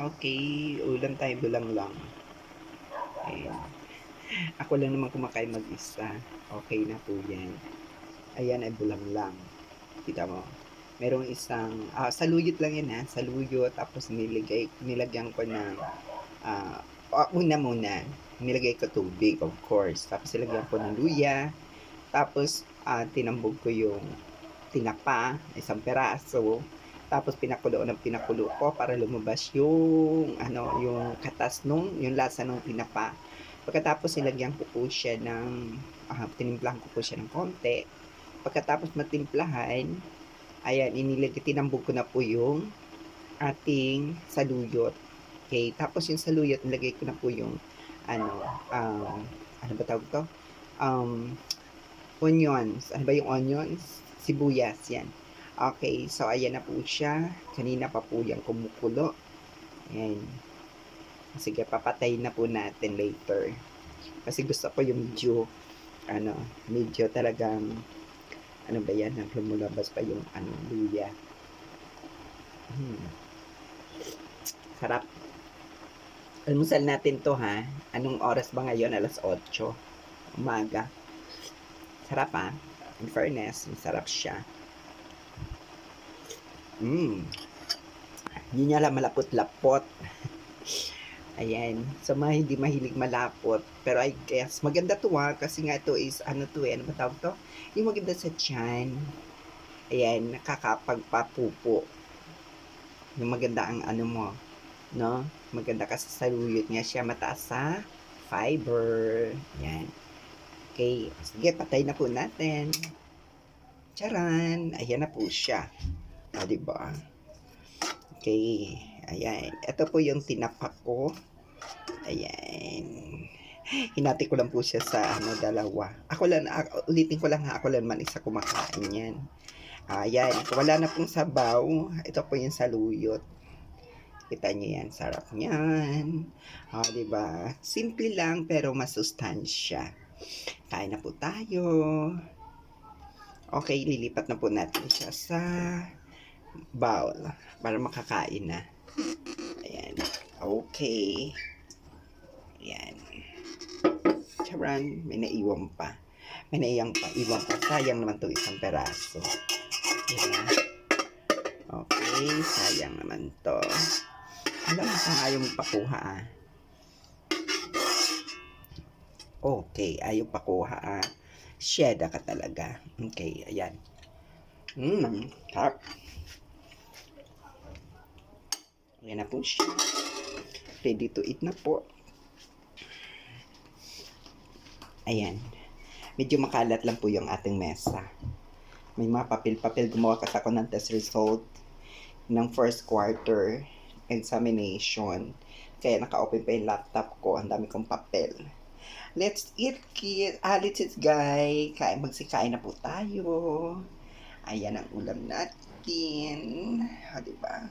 Okay, ulam tayo lang. Ayan. Ako lang naman kumakain mag-isa. Okay na po 'yan. Ayan ay lang. Kita mo? Merong isang, saluyot lang 'yan, saluyot tapos nilagyan ko ng, una muna, nilagay ko tubig of course, tapos nilagyan ko ng luya, tapos, tinambog ko yung tinapa, isang piraso, tapos pinakulo ko para lumabas yung ano, yung katas yung lasa nung tinapa. Pagkatapos nilagyan ko po siya ng, tinimplahan ko po siya ng konti. Pagkatapos matimplahan, ayan, tinambog ko na po yung ating saluyot. Okay, tapos yung saluyot nilagay ko na po yung ano, ano ba tawag 'to? Um, Onions. Ano ba yung onions? Sibuyas, yan. Okay, so ayan na po siya. Kanina pa po yan kumukulo. Ayan. Sige, papatayin na po natin later. Kasi gusto ko yung medyo talagang, ano ba yan, lumulabas pa yung luya. Sarap. Almusal natin to ha. Anong oras ba ngayon? 8:00 umaga. Sarap in fairness, sarap siya. Hindi niya lang malapot-lapot. Ayan. So, hindi mahilig malapot. Pero I guess, maganda to kasi nga ito is, ano ba tawag to? Yung maganda sa tiyan. Ayan, nakakapagpapupo. Yung maganda ang ano mo, no? Maganda kasi sa saluyot niya siya, mataas sa fiber. Ayan. Okay. Sige, patay na po natin. Charan! Ayan na po siya. Diba? Okay. Ayan. Ito po yung tinapak ko. Ayan. Hinati ko lang po siya sa dalawa. Ulitin ko lang ako lang man isa kumakain yan. Ayan. Wala na pong sabaw. Ito po yung saluyot. Kita niyo yan. Sarap niyan. Diba? Simple lang pero masustansya. Kain na po tayo. Okay, lilipat na po natin siya sa bowl para makakain na. Ayan. Okay. Ayan. Charan, may naiwan pa. Iwan pa. Sayang naman to isang peraso. Ayan. Okay, sayang naman to. Alam mo kung ayaw magpakuha Okay, ayaw pakuha Sheda ka talaga. Okay, ayan. Sarap. Ayan na po siya. Ready to eat na po. Ayan. Medyo makalat lang po yung ating mesa. May mga papel-papel. Gumawa kasi ako ng test result ng first quarter examination. Kaya naka-open pa yung laptop ko. Ang dami kong papel. Let's eat, kids. Let's eat, guys. Magsikain na po tayo. Ayan ang ulam natin. Diba?